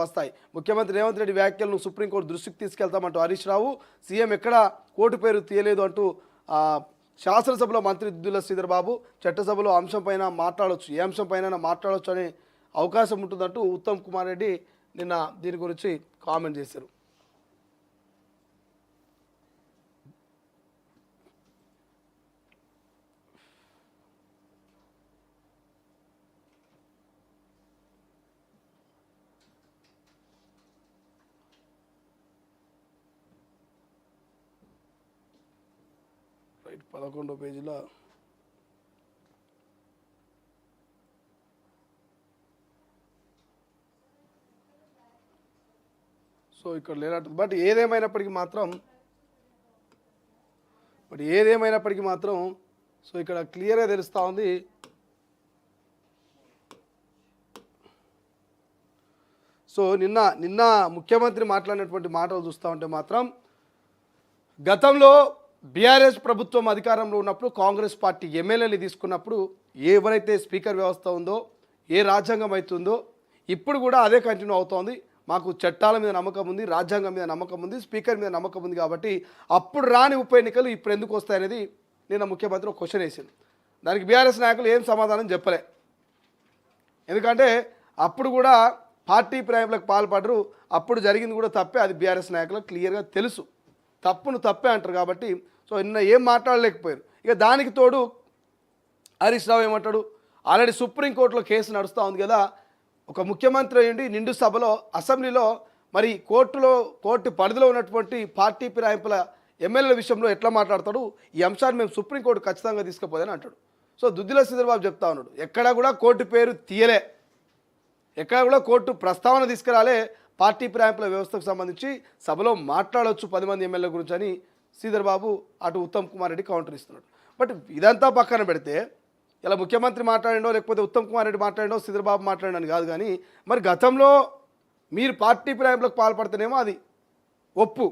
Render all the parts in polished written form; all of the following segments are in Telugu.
వస్తాయి. ముఖ్యమంత్రి రేవంత్ రెడ్డి వ్యాఖ్యలను సుప్రీంకోర్టు దృష్టికి తీసుకెళ్తామంటూ హరీష్ రావు, సీఎం ఎక్కడా కోర్టు పేరు తీయలేదు అంటూ శాసనసభలో మంత్రి దుద్దిల శ్రీధర్ బాబు, చట్టసభలో అంశం పైన మాట్లాడవచ్చు, ఏ అంశం పైన మాట్లాడవచ్చు అనే అవకాశం ఉంటుందంటూ ఉత్తమ్ కుమార్ రెడ్డి నిన్న దీని గురించి కామెంట్ చేశారు. రైట్ 11వ పేజీలో సో ఇక్కడ లేనట్టు. బట్ ఏదేమైనప్పటికీ మాత్రం సో ఇక్కడ క్లియర్గా తెలుస్తూ ఉంది. సో నిన్న ముఖ్యమంత్రి మాట్లాడినటువంటి మాటలు చూస్తూ ఉంటే మాత్రం గతంలో బీఆర్ఎస్ ప్రభుత్వం అధికారంలో ఉన్నప్పుడు కాంగ్రెస్ పార్టీ ఎమ్మెల్యేలు తీసుకున్నప్పుడు ఎవరైతే స్పీకర్ వ్యవస్థ ఉందో, ఏ రాజ్యాంగం అవుతుందో ఇప్పుడు కూడా అదే కంటిన్యూ అవుతోంది. మాకు చట్టాల మీద నమ్మకం ఉంది, రాజ్యాంగం మీద నమ్మకం ఉంది, స్పీకర్ మీద నమ్మకం ఉంది, కాబట్టి అప్పుడు రాని ఉప ఎన్నికలు ఇప్పుడు ఎందుకు వస్తాయనేది నిన్న ముఖ్యమంత్రి ఒక క్వశ్చన్ వేసింది. దానికి బీఆర్ఎస్ నాయకులు ఏం సమాధానం చెప్పలే. ఎందుకంటే అప్పుడు కూడా పార్టీ ప్రేమలకు పాల్పడరు, అప్పుడు జరిగింది కూడా తప్పే, అది బీఆర్ఎస్ నాయకులకు క్లియర్గా తెలుసు, తప్పును తప్పే అంటారు. కాబట్టి సో నిన్న ఏం మాట్లాడలేకపోయారు. ఇక దానికి తోడు హరీష్ రావు ఏమంటాడు, ఆల్రెడీ సుప్రీంకోర్టులో కేసు నడుస్తూ ఉంది కదా, ఒక ముఖ్యమంత్రి అయ్యండి నిండు సభలో అసెంబ్లీలో మరి కోర్టు పరిధిలో ఉన్నటువంటి పార్టీ ఫిరాయింపుల ఎమ్మెల్యేల విషయంలో ఎట్లా మాట్లాడతాడు, ఈ అంశాన్ని మేము సుప్రీంకోర్టు ఖచ్చితంగా తీసుకుపోదని అంటాడు. సో దుద్దిల శ్రీధర్ బాబు చెప్తా ఉన్నాడు, ఎక్కడా కూడా కోర్టు పేరు తీయలే, ఎక్కడ కూడా కోర్టు ప్రస్తావన తీసుకురాలే, పార్టీ ఫిరాయింపుల వ్యవస్థకు సంబంధించి సభలో మాట్లాడవచ్చు 10 మంది ఎమ్మెల్యేల గురించి అని శ్రీధర్ బాబు అటు ఉత్తమ్ కుమార్ రెడ్డి కౌంటర్ ఇస్తున్నాడు. బట్ ఇదంతా పక్కన పెడితే ఇలా ముఖ్యమంత్రి మాట్లాడిండో లేకపోతే ఉత్తమ్ కుమార్ రెడ్డి మాట్లాడిండో శ్రీధర్ బాబు మాట్లాడని కాదు, కానీ మరి గతంలో మీరు పార్టీ ఫిరాయింపులకు పాల్పడితేనేమో అది ఒప్పు,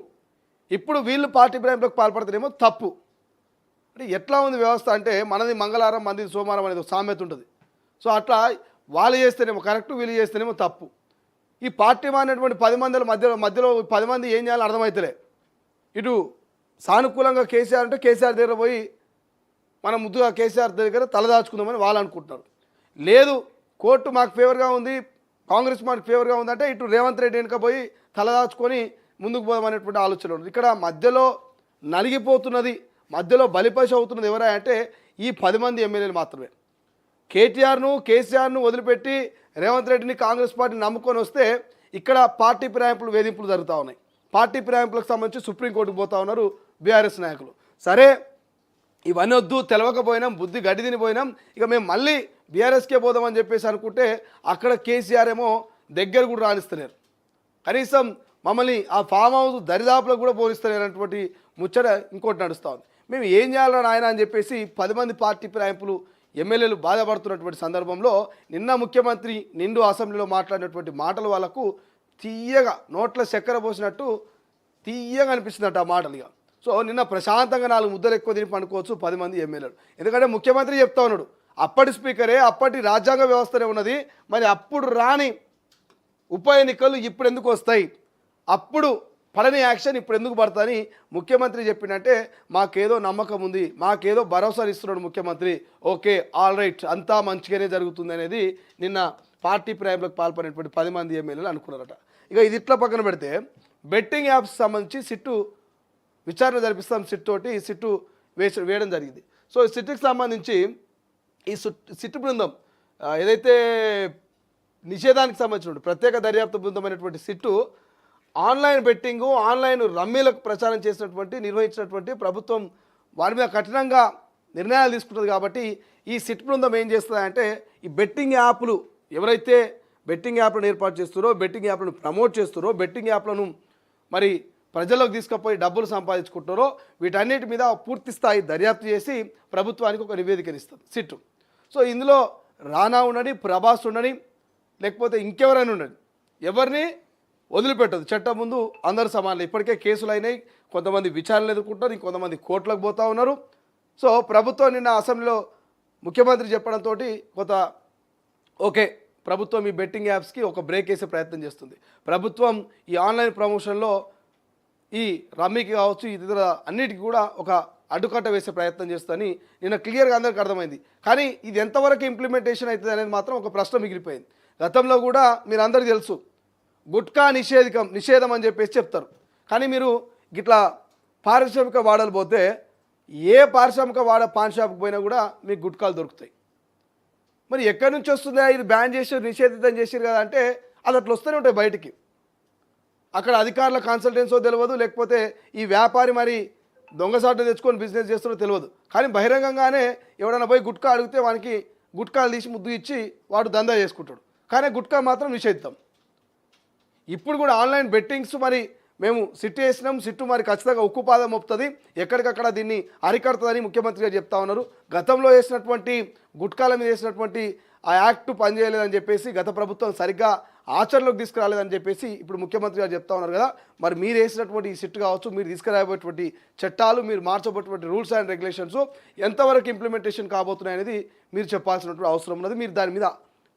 ఇప్పుడు వీళ్ళు పార్టీ ఫిరాయింపులకు పాల్పడితేనేమో తప్పు. అంటే ఎట్లా ఉంది వ్యవస్థ అంటే మనది మంగళవారం మంది సోమవారం అనేది సామెత ఉంటుంది. సో అట్లా వాళ్ళు చేస్తేనేమో కరెక్ట్, వీళ్ళు చేస్తేనేమో తప్పు. ఈ పార్టీ మారినటువంటి 10 మంది మధ్యలో 10 మంది ఏం చేయాలో అర్థమవుతలే. ఇటు సానుకూలంగా కేసీఆర్ అంటే కేసీఆర్ దగ్గర పోయి మనం ముద్దుగా కేసీఆర్ దగ్గర తలదాచుకుందామని వాళ్ళు అనుకుంటున్నారు. లేదు కోర్టు మాకు ఫేవర్గా ఉంది, కాంగ్రెస్ మాకు ఫేవర్గా ఉందంటే ఇటు రేవంత్ రెడ్డి వెనుక పోయి తలదాచుకొని ముందుకు పోదామనేటువంటి ఆలోచన ఉంది. ఇక్కడ మధ్యలో నలిగిపోతున్నది, మధ్యలో బలిపశ అవుతున్నది ఎవరా అంటే ఈ 10 మంది ఎమ్మెల్యేలు మాత్రమే. కేసీఆర్ను వదిలిపెట్టి రేవంత్ రెడ్డిని కాంగ్రెస్ పార్టీని నమ్ముకొని వస్తే ఇక్కడ పార్టీ ఫిరాయింపులు వేధింపులు జరుగుతూ ఉన్నాయి. పార్టీ ఫిరాయింపులకు సంబంధించి సుప్రీంకోర్టుకు పోతా ఉన్నారు బీఆర్ఎస్ నాయకులు. సరే ఇవన్నీ వద్దు, తెలవకపోయినాం, బుద్ధి గడ్డి తినిపోయినాం, ఇక మేము మళ్ళీ బీఆర్ఎస్కే పోదామని చెప్పేసి అనుకుంటే అక్కడ కేసీఆర్ ఏమో దగ్గర కూడా రాణిస్తున్నారు, కనీసం మమ్మల్ని ఆ ఫామ్ హౌస్ దరిదాపులకు కూడా పోలిస్తున్నటువంటి ముచ్చట ఇంకోటి నడుస్తూ ఉంది. మేము ఏం చేయాలని ఆయన అని చెప్పేసి 10 మంది పార్టీ ఫిరాయింపులు ఎమ్మెల్యేలు బాధపడుతున్నటువంటి సందర్భంలో నిన్న ముఖ్యమంత్రి నిండు అసెంబ్లీలో మాట్లాడినటువంటి మాటలు వాళ్ళకు తీయగా నోట్ల చక్కెర పోసినట్టు తీయగా అనిపిస్తుందట ఆ మాటలు. ఇక సో నిన్న ప్రశాంతంగా 4 ముద్దలు ఎక్కువ తిని పండుకోవచ్చు 10 మంది ఎమ్మెల్యేలు. ఎందుకంటే ముఖ్యమంత్రి చెప్తా ఉన్నాడు, అప్పటి స్పీకరే, అప్పటి రాజ్యాంగ వ్యవస్థనే ఉన్నది, మరి అప్పుడు రాని ఉప ఎన్నికలు ఇప్పుడు ఎందుకు వస్తాయి, అప్పుడు పడని యాక్షన్ ఇప్పుడు ఎందుకు పడతాని ముఖ్యమంత్రి చెప్పినట్టే మాకేదో నమ్మకం ఉంది, మాకేదో భరోసా ఇస్తున్నాడు ముఖ్యమంత్రి, ఓకే ఆల్ రైట్ అంతా మంచిగానే జరుగుతుంది అనేది నిన్న పార్టీ ఫిరాయింపులకు పాల్పడినటువంటి 10 మంది ఎమ్మెల్యేలు అనుకున్నారట. ఇక ఇది ఇట్లా పక్కన పెడితే బెట్టింగ్ యాప్స్ సంబంధించి సిట్టు విచారణ జరిపిస్తాం, సిట్టు వేయడం జరిగింది. సో ఈ సిట్టుకి సంబంధించి ఈ సిట్టు బృందం ఏదైతే నిషేధానికి సంబంధించిన ప్రత్యేక దర్యాప్తు బృందం అనేటువంటి సిట్టు ఆన్లైన్ బెట్టింగు, ఆన్లైన్ రమ్మీలకు ప్రచారం నిర్వహించినటువంటి ప్రభుత్వం వారి మీద కఠినంగా నిర్ణయాలు తీసుకుంటుంది. కాబట్టి ఈ సిట్ బృందం ఏం చేస్తుందంటే ఈ బెట్టింగ్ యాప్లు ఎవరైతే బెట్టింగ్ యాప్లను ఏర్పాటు చేస్తారో, బెట్టింగ్ యాప్లను ప్రమోట్ చేస్తారో, బెట్టింగ్ యాప్లను మరి ప్రజల్లోకి తీసుకుపోయి డబ్బులు సంపాదించుకుంటారో వీటన్నిటి మీద పూర్తి స్థాయి దర్యాప్తు చేసి ప్రభుత్వానికి ఒక నివేదికను ఇస్తుంది సిట్టు. సో ఇందులో రానా ఉండని, ప్రభాస్ ఉండని, లేకపోతే ఇంకెవరైనా ఉండని, ఎవరిని వదిలిపెట్టదు. చట్టం ముందు అందరు సమానలే. ఇప్పటికే కేసులు అయినాయి, కొంతమంది విచారణలు ఎదుర్కొంటారు, ఇంకొంతమంది కోర్టులకు పోతూ ఉన్నారు. సో ప్రభుత్వం నిన్న అసెంబ్లీలో ముఖ్యమంత్రి చెప్పడంతో కొంత ఓకే ప్రభుత్వం ఈ బెట్టింగ్ యాప్స్కి ఒక బ్రేక్ వేసే ప్రయత్నం చేస్తుంది. ప్రభుత్వం ఈ ఆన్లైన్ ప్రమోషన్లో ఈ రమ్మీకి కావచ్చు ఇతర అన్నిటికీ కూడా ఒక అడ్డుకట్ట వేసే ప్రయత్నం చేస్తుందని నిన్న క్లియర్గా అందరికీ అర్థమైంది. కానీ ఇది ఎంతవరకు ఇంప్లిమెంటేషన్ అవుతుంది అనేది మాత్రం ఒక ప్రశ్న మిగిలిపోయింది. గతంలో కూడా మీరు అందరికీ తెలుసు, గుట్కా నిషేధం అని చెప్పేసి చెప్తారు. కానీ మీరు ఇట్లా పారిశ్రామిక వాడలు పోతే ఏ పారిశ్రామిక పాన్ షాప్కి పోయినా కూడా మీకు గుట్కాలు దొరుకుతాయి. మరి ఎక్కడి నుంచి వస్తుందా ఇది బ్యాన్ చేసి నిషేధితం చేసారు కదా అంటే అది అట్లా వస్తూనే ఉంటాయి బయటికి. అక్కడ అధికారుల కన్సల్టెన్సో తెలియదు, లేకపోతే ఈ వ్యాపారి మరి దొంగసాట్లు తెచ్చుకొని బిజినెస్ చేస్తున్నో తెలియదు. కానీ బహిరంగంగానే ఎవడైనా పోయి గుట్కా అడిగితే వానికి గుట్కాలు తీసి ముద్దు ఇచ్చి వాడు దందా చేసుకుంటాడు. కానీ గుట్కా మాత్రం నిషేధితం. ఇప్పుడు కూడా ఆన్లైన్ బెట్టింగ్స్ మరి మేము సిట్టు వేసినాం, సిట్టు మరి ఖచ్చితంగా ఉక్కుపాదం మోపుతుంది, ఎక్కడికక్కడ దీన్ని అరికడుతుందని ముఖ్యమంత్రి గారు చెప్తా ఉన్నారు. గతంలో వేసినటువంటి గుట్కాల మీద వేసినటువంటి ఆ యాక్ట్ పనిచేయలేదని చెప్పేసి గత ప్రభుత్వం సరిగ్గా ఆచరణలోకి తీసుకురాలేదని చెప్పేసి ఇప్పుడు ముఖ్యమంత్రి గారు చెప్తా ఉన్నారు కదా. మరి మీరు వేసినటువంటి ఈ సిట్టు కావచ్చు, మీరు తీసుకురాబోయేటువంటి చట్టాలు, మీరు మార్చబోయేటువంటి రూల్స్ అండ్ రెగ్యులేషన్స్ ఎంతవరకు ఇంప్లిమెంటేషన్ కాబోతున్నాయి అనేది మీరు చెప్పాల్సినటువంటి అవసరం ఉన్నది. మీరు దాని మీద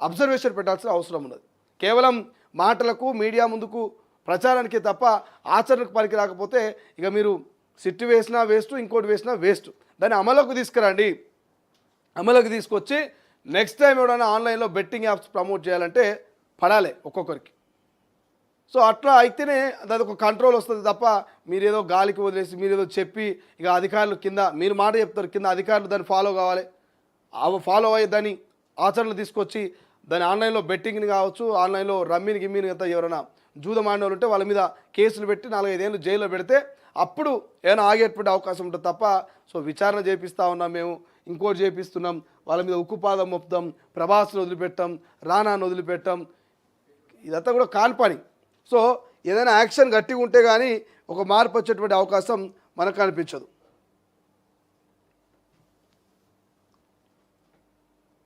అబ్జర్వేషన్ పెట్టాల్సిన అవసరం ఉన్నది. కేవలం మాటలకు మీడియా ముందుకు ప్రచారానికి తప్ప ఆచరణకు పనికి రాకపోతే ఇక మీరు సిట్టు వేసినా వేస్ట్, ఇంకోటి వేసినా వేస్ట్. దాన్ని అమలుకు తీసుకురండి. అమలుకు తీసుకొచ్చి నెక్స్ట్ టైం ఎవరైనా ఆన్లైన్లో బెట్టింగ్ యాప్స్ ప్రమోట్ చేయాలంటే పడాలి ఒక్కొక్కరికి. సో అట్లా అయితేనే అది ఒక కంట్రోల్ వస్తుంది తప్ప మీరేదో గాలికి వదిలేసి మీరేదో చెప్పి ఇక అధికారులు కింద మీరు మాట చెప్తారు, కింద అధికారులు దాన్ని ఫాలో కావాలి. ఫాలో అయ్యి దాన్ని ఆచరణలు తీసుకొచ్చి దాని ఆన్లైన్లో బెట్టింగ్ని కావచ్చు, ఆన్లైన్లో రమ్మీని గిమ్మీని అంతా ఎవరైనా జూదం ఆడినోళ్ళు ఉంటే వాళ్ళ మీద కేసులు పెట్టి 4-5 ఏళ్ళు జైల్లో పెడితే అప్పుడు ఏమైనా ఆగేటువంటి అవకాశం ఉంటుంది తప్ప సో విచారణ చేపిస్తూ ఉన్నాం, మేము ఇంకోటి చేపిస్తున్నాం, వాళ్ళ మీద ఉక్కుపాదం మోపుతాం, ప్రభాస్ను వదిలిపెట్టాం, రానాను వదిలిపెట్టాం, ఇదంతా కూడా కాల్పని. సో ఏదైనా యాక్షన్ గట్టిగా ఉంటే కానీ ఒక మార్పు వచ్చేటువంటి అవకాశం మనకు కనిపించదు.